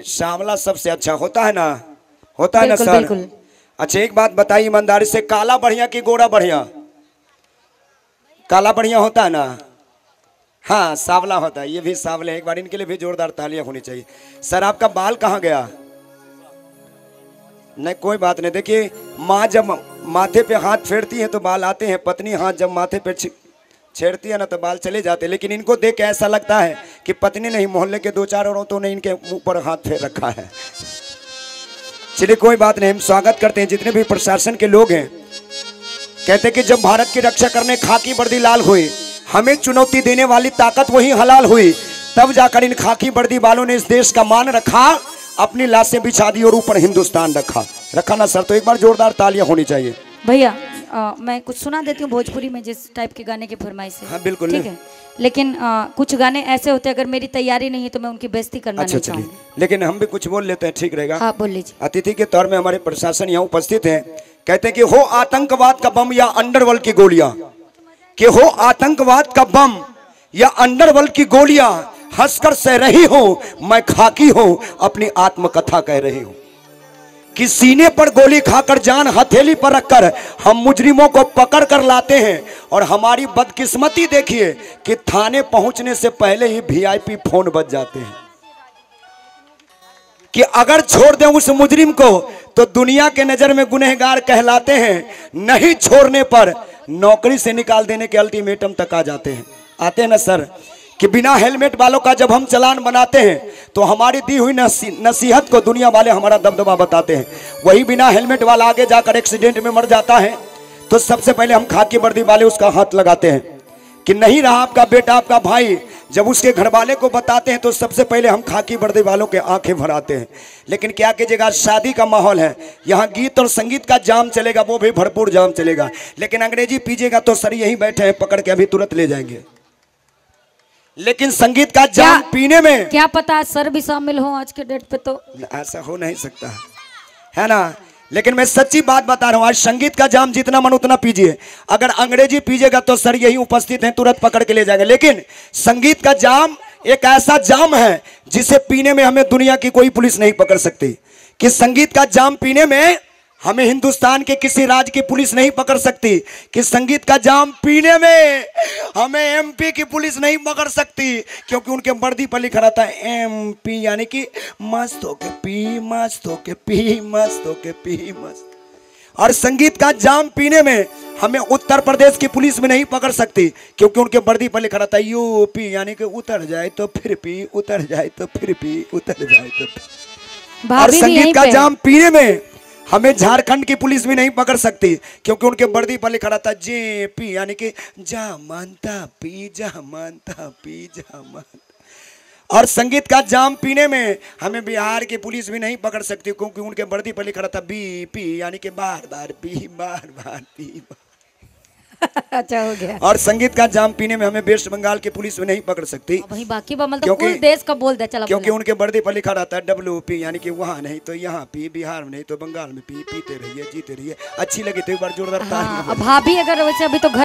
सांवला सबसे अच्छा होता है ना, होता है ना बिल्कुल सर। बिल्कुल। अच्छा एक बात बताइए ईमानदारी से, काला बढ़िया कि गोरा बढ़िया? काला बढ़िया होता है ना? हाँ सांवला होता है, ये भी सांवले। एक बार इनके लिए भी जोरदार तालियां होनी चाहिए। सर आपका बाल कहाँ गया? नहीं कोई बात नहीं। देखिए माँ जब माथे पे हाथ फेरती है तो बाल आते हैं, पत्नी हाथ जब माथे पे छेड़ती है ना तो बाल चले जाते हैं। लेकिन इनको देख के ऐसा लगता है कि पत्नी नहीं, मोहल्ले के दो चार औरतों ने इनके मुंह पर हाथ फेर रखा है। चलिए कोई बात नहीं, हम स्वागत करते हैं जितने भी प्रशासन के लोग हैं। कहते कि जब भारत की रक्षा करने खाकी वर्दी लाल हुई, हमें चुनौती देने वाली ताकत वही हलाल हुई, तब जाकर इन खाकी वर्दी वालों ने इस देश का मान रखा, अपनी लाशें बिछा दी और ऊपर हिंदुस्तान रखा। रखा ना सर? तो एक बार जोरदार तालियां होनी चाहिए। भैया मैं कुछ सुना देती हूँ भोजपुरी में, जिस टाइप के गाने की फरमाइश है। हाँ बिल्कुल ठीक है, लेकिन कुछ गाने ऐसे होते हैं अगर मेरी तैयारी नहीं है तो मैं उनकी बेइज्जती करना अच्छा नहीं चलिए, चाहूँगी। लेकिन हम भी कुछ बोल लेते हैं, ठीक रहेगा? हाँ बोल लीजिए। अतिथि के तौर में हमारे प्रशासन यहाँ उपस्थित हैं। कहते हैं कि हो आतंकवाद का बम या अंडरवर्ल्ड की गोलियां, कि हो आतंकवाद का बम या अंडरवर्ल्ड की गोलियां, हंसकर सह रही हो मैं खाकी हूं, अपनी आत्मकथा कह रही हूं कि सीने पर गोली खाकर जान हथेली पर रखकर हम मुजरिमों को पकड़ कर लाते हैं। और हमारी बदकिस्मती देखिए कि थाने पहुंचने से पहले ही वीआईपी फोन बज जाते हैं कि अगर छोड़ दें उस मुजरिम को तो दुनिया के नजर में गुनहगार कहलाते हैं, नहीं छोड़ने पर नौकरी से निकाल देने के अल्टीमेटम तक आ जाते हैं। आते हैं ना सर? कि बिना हेलमेट वालों का जब हम चालान बनाते हैं तो हमारी दी हुई नसीहत को दुनिया वाले हमारा दबदबा बताते हैं। वही बिना हेलमेट वाला आगे जाकर एक्सीडेंट में मर जाता है तो सबसे पहले हम खाकी वर्दी वाले उसका हाथ लगाते हैं कि नहीं रहा आपका बेटा, आपका भाई। जब उसके घर वाले को बताते हैं तो सबसे पहले हम खाकी वर्दी वालों के आंखें भराते हैं। लेकिन क्या कीजिएगा, शादी का माहौल है, यहाँ गीत और संगीत का जाम चलेगा, वो भी भरपूर जाम चलेगा। लेकिन अंग्रेजी पीजिएगा तो सर यही बैठे हैं, पकड़ के अभी तुरंत ले जाएंगे। लेकिन संगीत का जाम पीने में क्या पता सर भी शामिल हो आज के डेट पे, तो ऐसा हो नहीं सकता है ना। लेकिन मैं सच्ची बात बता रहा हूं, आज संगीत का जाम जितना मन उतना पीजिए। अगर अंग्रेजी पीजिएगा तो सर यही उपस्थित हैं, तुरंत पकड़ के ले जाएंगे। लेकिन संगीत का जाम एक ऐसा जाम है जिसे पीने में हमें दुनिया की कोई पुलिस नहीं पकड़ सकती। कि संगीत का जाम पीने में हमें हिंदुस्तान के किसी राज्य की पुलिस नहीं पकड़ सकती। कि संगीत का जाम पीने में हमें एमपी की पुलिस नहीं पकड़ सकती, क्योंकि उनके वर्दी पर लिखा रहता है एमपी, यानी कि मस्त होके पी, मस्त होके पी, मस्त होके पी, मस्त। और संगीत का जाम पीने में हमें उत्तर प्रदेश की पुलिस में नहीं पकड़ सकती, क्योंकि उनके वर्दी पर लिखा रहता है यूपी, यानी कि उतर जाए तो फिर पी, उतर जाए तो फिर पी, उतर जाए तो फिर। और संगीत का जाम पीने में हमें झारखंड की पुलिस भी नहीं पकड़ सकती, क्योंकि उनके वर्दी पर लिखा रहता है जेपी, यानी कि जा मानता पी, जा मानता पी, जा मानता। और संगीत का जाम पीने में हमें बिहार की पुलिस भी नहीं पकड़ सकती, क्योंकि उनके वर्दी पर लिखा रहता है बीपी, यानी कि बार बार पी, बार बार पी। अच्छा हो गया। और संगीत का जाम पीने में हमें वेस्ट बंगाल की पुलिस भी नहीं पकड़ सकती, वही बाकी बमल तो पूरे देश का बोल दे। चला क्योंकि उनके वर्दी पर लिखा रहता है WP, यानी कि वहाँ नहीं तो यहाँ पी, बिहार में नहीं तो बंगाल में पी, पीते रहिए, जीते रहिए। अच्छी लगी तो एक बार जोरदार तालियां। भाभी अगर वैसे अभी तो घर